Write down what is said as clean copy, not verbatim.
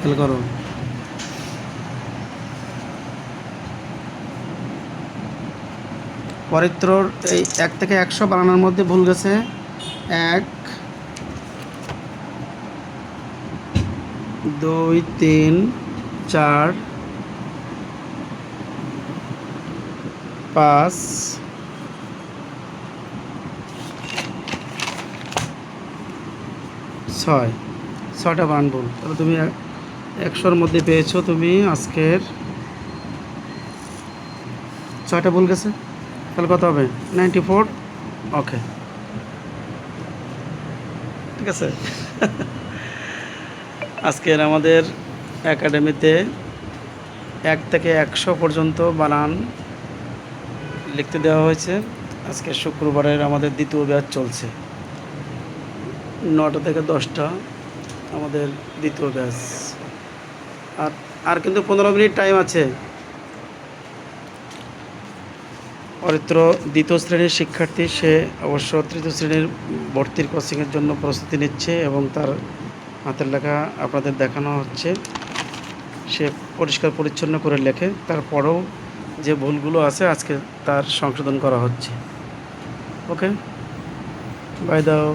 খেয়াল করো। পরিত্রর এই 1 থেকে 100 বানানোর মধ্যে ভুল গেছে। 1 2 3 4 5 6, 6টা বানান ভুল। তাহলে তুমি 100-র মধ্যে পেয়েছো তুমি আজকের 6টা ভুল গেছে। তাহলে কত হবে? 94। ওকে, ঠিক আছে। আজকের আমাদের একাডেমিতে 1 থেকে 100 পর্যন্ত বানান লিখতে দেওয়া হয়েছে। আজকে শুক্রবারের আমাদের দ্বিতীয় ব্যাচ চলছে, 9টা থেকে 10টা আমাদের দ্বিতীয় ব্যাচ। আর আর কিন্তু 15 মিনিট টাইম আছে। অরিত্র দ্বিতীয় শ্রেণীর শিক্ষার্থী, সে অবশ্য তৃতীয় শ্রেণীর ভর্তির কোচিংয়ের জন্য প্রস্তুতি নিচ্ছে এবং তার হাতের লেখা আপনাদের দেখানো হচ্ছে। সে পরিষ্কার পরিচ্ছন্ন করে লেখে, তারপরেও যে ভুলগুলো আছে আজকে তার সংশোধন করা হচ্ছে। ওকে, বাই দাও।